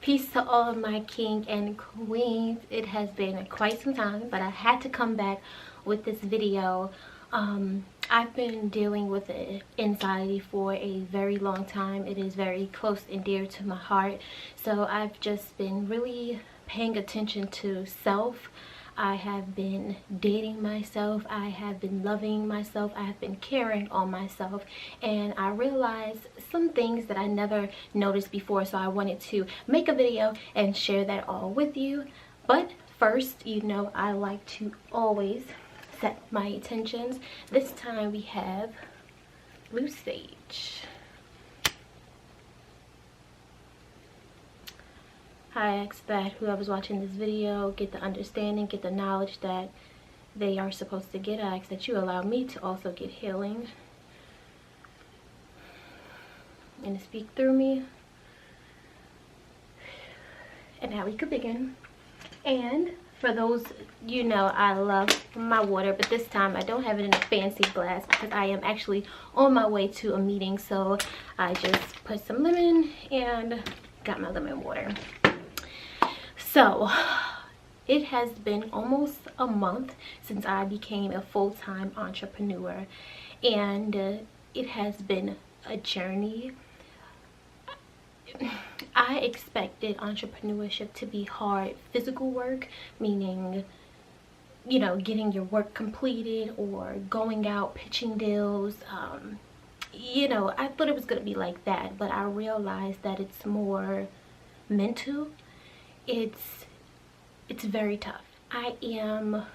Peace to all of my king and queens. It has been quite some time, but I had to come back with this video. I've been dealing with anxiety for a very long time. It is very close and dear to my heart. So I've just been really paying attention to self. I have been dating myself. I have been loving myself. I have been caring on myself. And I realized some things that I never noticed before. So I wanted to make a video and share that all with you. But first, you know, I like to always set my intentions. This time we have blue sage. I ask that whoever's watching this video get the understanding, get the knowledge that they are supposed to get. I ask that you allow me to also get healing and to speak through me. And now we could begin. And for those, you know, I love my water, but this time I don't have it in a fancy glass because I am actually on my way to a meeting. So I just put some lemon and got my lemon water. So it has been almost a month since I became a full-time entrepreneur, and it has been a journey. I expected entrepreneurship to be hard physical work, meaning, you know, getting your work completed or going out pitching deals. You know, I thought it was going to be like that, but I realized that it's more mental. It's very tough. I am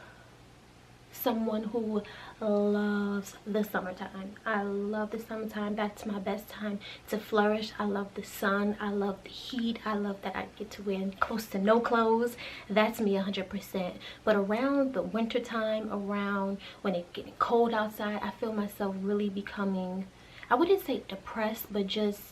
someone who loves the summertime. I love the summertime. That's my best time to flourish. I love the sun. I love the heat. I love that I get to wear close to no clothes. That's me 100%. But around the winter time, around when it's getting cold outside, I feel myself really becoming, I wouldn't say depressed, but just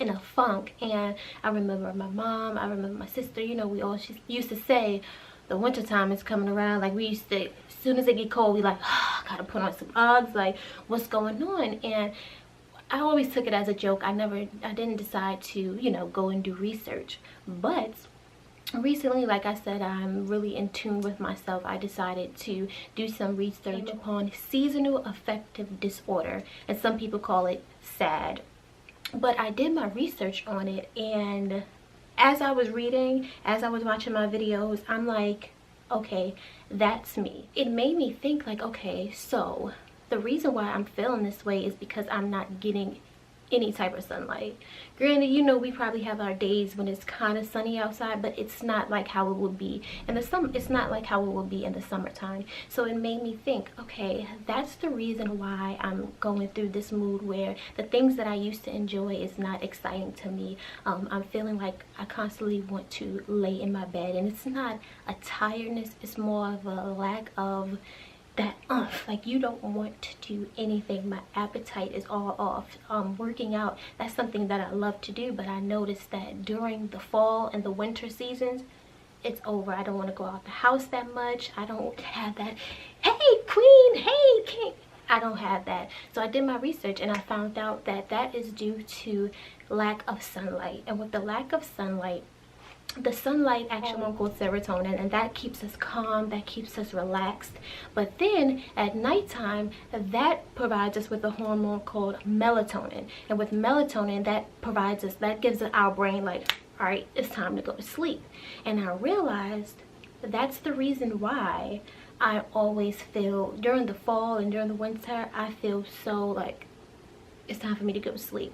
in a funk. And I remember my mom, I remember my sister, you know, we all used to say the winter time is coming around. Like, we used to, as soon as it get cold, we like, oh, gotta put on some Uggs, like, what's going on? And I always took it as a joke. I didn't decide to, you know, go and do research. But recently, like I said, I'm really in tune with myself. I decided to do some research upon seasonal affective disorder, and some people call it S.A.D. But I did my research on it, and as I was reading, as I was watching my videos, I'm like, okay, that's me. It made me think like, okay, so the reason why I'm feeling this way is because I'm not getting any type of sunlight. Granted, you know, we probably have our days when it's kind of sunny outside, but it's not like how it would be in the summer. It's not like how it would be in the summertime. So it made me think, okay, that's the reason why I'm going through this mood where the things that I used to enjoy is not exciting to me. I'm feeling like I constantly want to lay in my bed, and it's not a tiredness, it's more of a lack of that like you don't want to do anything. My appetite is all off. Working out, that's something that I love to do, but I noticed that during the fall and the winter seasons, it's over. I don't want to go out the house that much. I don't have that, hey queen, hey king, I don't have that. So I did my research and I found out that that is due to lack of sunlight. And with the lack of sunlight, the sunlight actually called serotonin, and that keeps us calm, that keeps us relaxed. But then at nighttime, that provides us with a hormone called melatonin, and with melatonin, that gives our brain like, all right, it's time to go to sleep. And I realized that's the reason why I always feel during the fall and during the winter, I feel so like it's time for me to go to sleep.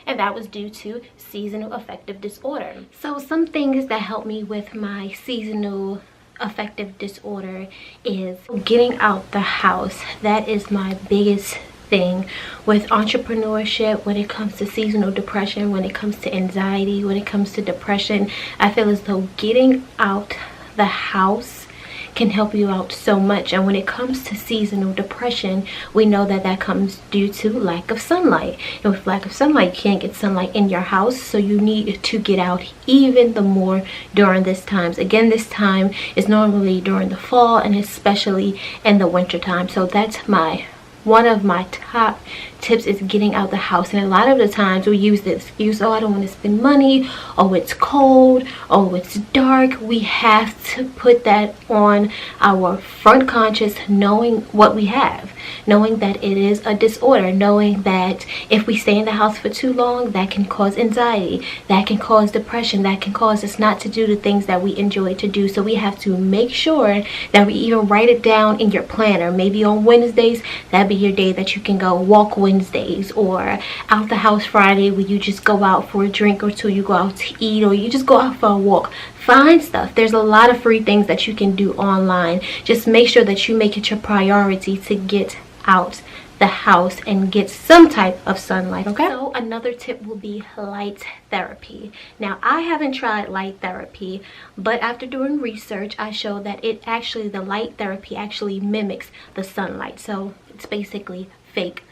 And that was due to seasonal affective disorder. So some things that help me with my seasonal affective disorder is getting out the house. That is my biggest thing with entrepreneurship. When it comes to seasonal depression, when it comes to anxiety, when it comes to depression, I feel as though getting out the house can help you out so much. And when it comes to seasonal depression, we know that that comes due to lack of sunlight, and with lack of sunlight, you can't get sunlight in your house, so you need to get out even the more during this times. Again, this time is normally during the fall and especially in the winter time. So that's one of my top tips is getting out the house. And a lot of the times we use the excuse, oh, I don't want to spend money, oh, it's cold, oh, it's dark. We have to put that on our front conscious, knowing what we have, knowing that it is a disorder, knowing that if we stay in the house for too long, that can cause anxiety, that can cause depression, that can cause us not to do the things that we enjoy to do. So we have to make sure that we even write it down in your planner. Maybe on Wednesdays, that'd be your day that you can go walk Wednesdays, or out the house Friday where you just go out for a drink or two, you go out to eat, or you just go out for a walk. Find stuff. There's a lot of free things that you can do online. Just make sure that you make it your priority to get out the house and get some type of sunlight. Okay, so another tip will be light therapy. Now, I haven't tried light therapy, but after doing research, I showed that the light therapy actually mimics the sunlight. So it's basically fake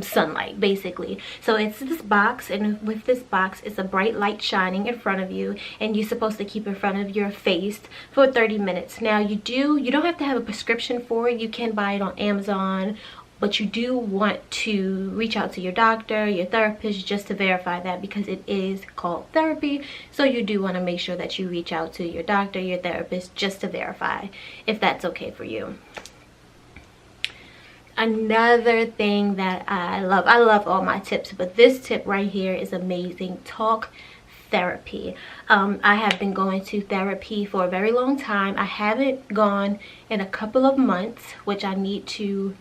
sunlight, basically. So it's this box, and with this box it's a bright light shining in front of you, and you're supposed to keep in front of your face for 30 minutes. Now, you don't have to have a prescription for it. You can buy it on Amazon, but you do want to reach out to your doctor, your therapist, just to verify that, because it is called therapy. So you do want to make sure that you reach out to your doctor, your therapist, just to verify if that's okay for you. Another thing that I love all my tips, but this tip right here is amazing. Talk therapy. I have been going to therapy for a very long time. I haven't gone in a couple of months, which I need to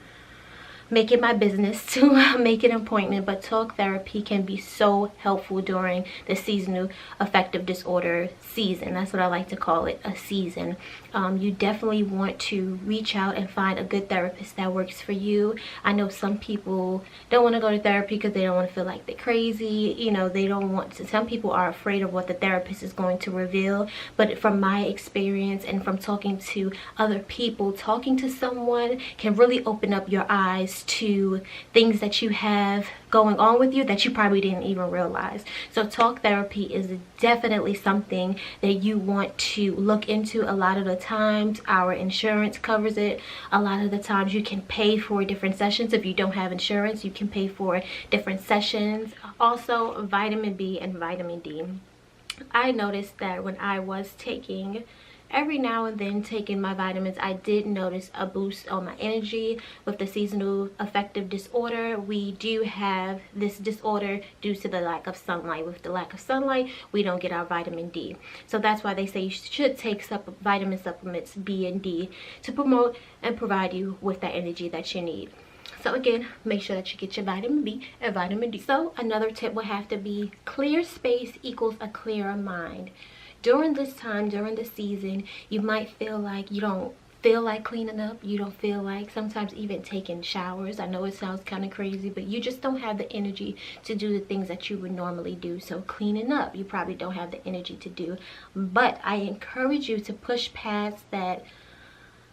make it my business to make an appointment. But talk therapy can be so helpful during the seasonal affective disorder season. That's what I like to call it, a season. You definitely want to reach out and find a good therapist that works for you. I know some people don't want to go to therapy because they don't want to feel like they're crazy. You know, they don't want to. Some people are afraid of what the therapist is going to reveal. But from my experience and from talking to other people, talking to someone can really open up your eyes to things that you have going on with you that you probably didn't even realize. So talk therapy is definitely something that you want to look into. A lot of the times our insurance covers it. A lot of the times you can pay for different sessions. If you don't have insurance, you can pay for different sessions. Also, vitamin B and vitamin D. I noticed that when I was every now and then taking my vitamins, I did notice a boost on my energy. With the seasonal affective disorder, we do have this disorder due to the lack of sunlight. With the lack of sunlight, we don't get our vitamin D. So that's why they say you should take vitamin supplements B and D to promote and provide you with that energy that you need. So again, make sure that you get your vitamin B and vitamin D. So another tip would have to be clear space equals a clearer mind. During this time, during the season, you might feel like you don't feel like cleaning up. You don't feel like sometimes even taking showers. I know it sounds kind of crazy, but you just don't have the energy to do the things that you would normally do. So cleaning up, you probably don't have the energy to do. But I encourage you to push past that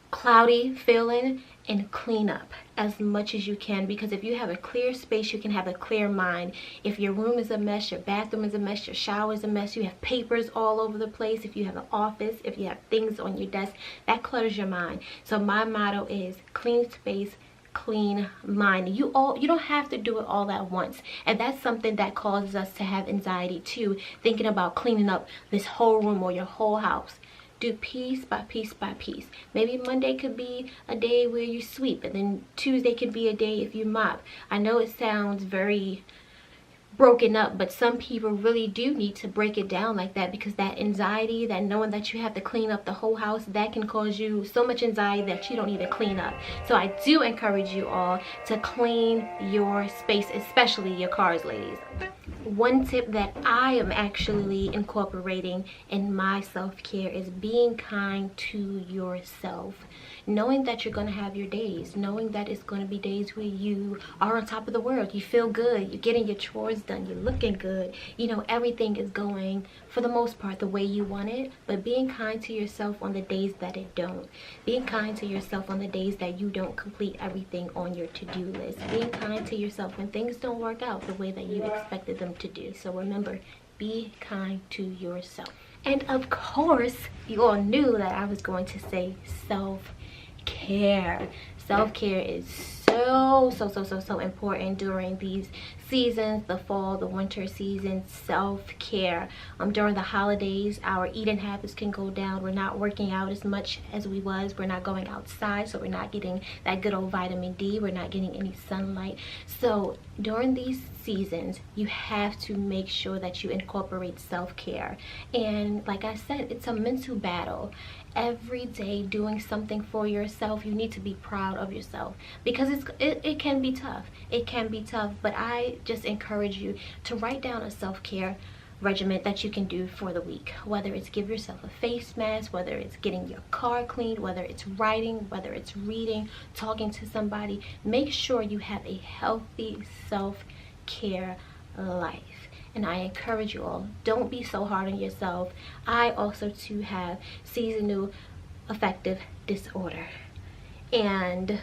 cloudy feeling and clean up as much as you can, because if you have a clear space, you can have a clear mind. If your room is a mess, your bathroom is a mess, your shower is a mess, you have papers all over the place, if you have an office, if you have things on your desk, that clutters your mind. So my motto is clean space, clean mind. You don't have to do it all at once, and that's something that causes us to have anxiety too, thinking about cleaning up this whole room or your whole house. Do piece by piece by piece. Maybe Monday could be a day where you sweep, and then Tuesday could be a day if you mop. I know it sounds very broken up, but some people really do need to break it down like that, because that anxiety, that knowing that you have to clean up the whole house, that can cause you so much anxiety that you don't even clean up. So I do encourage you all to clean your space, especially your cars, ladies. One tip that I am actually incorporating in my self-care is being kind to yourself. Knowing that you're going to have your days, knowing that it's going to be days where you are on top of the world, you feel good, you're getting your chores done, you're looking good, you know, everything is going for the most part the way you want it. But being kind to yourself on the days that it don't, being kind to yourself on the days that you don't complete everything on your to-do list, being kind to yourself when things don't work out the way that you expected them to do. So remember, be kind to yourself. And of course, you all knew that I was going to say self-care. Self-care is so important during these seasons, the fall, the winter season. Self-care. During the holidays, our eating habits can go down. We're not working out as much as we was. We're not going outside, so we're not getting that good old vitamin D. We're not getting any sunlight. So during these seasons, you have to make sure that you incorporate self-care. And like I said, it's a mental battle. Every day doing something for yourself, you need to be proud of yourself, because it can be tough. It can be tough, but I just encourage you to write down a self-care regimen that you can do for the week, whether it's give yourself a face mask, whether it's getting your car cleaned, whether it's writing, whether it's reading, talking to somebody. Make sure you have a healthy self-care life. And I encourage you all, don't be so hard on yourself. I also too have seasonal affective disorder, and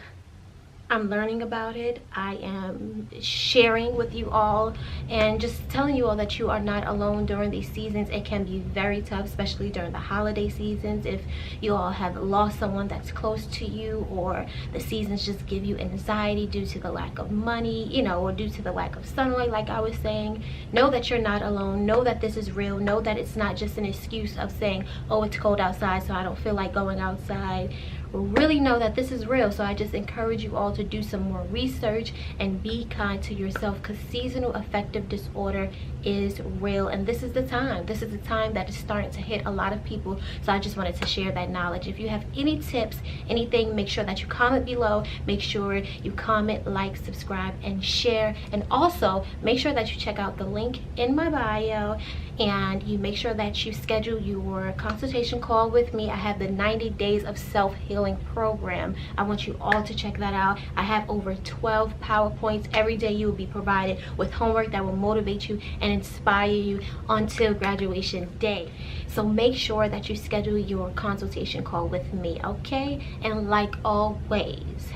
I'm learning about it. I am sharing with you all and just telling you all that you are not alone during these seasons. It can be very tough, especially during the holiday seasons. If you all have lost someone that's close to you, or the seasons just give you anxiety due to the lack of money, you know, or due to the lack of sunlight, like I was saying, know that you're not alone. Know that this is real. Know that it's not just an excuse of saying, oh, it's cold outside, so I don't feel like going outside. Really know that this is real. So I just encourage you all to do some more research and be kind to yourself, because seasonal affective disorder is real, and this is the time that is starting to hit a lot of people. So I just wanted to share that knowledge. If you have any tips, anything, make sure that you comment below. Make sure you comment, like, subscribe, and share. And also make sure that you check out the link in my bio, and you make sure that you schedule your consultation call with me. I have the 90 days of self-healing program. I want you all to check that out. I have over 12 PowerPoints. Every day you will be provided with homework that will motivate you and inspire you until graduation day. So make sure that you schedule your consultation call with me, okay? And like always,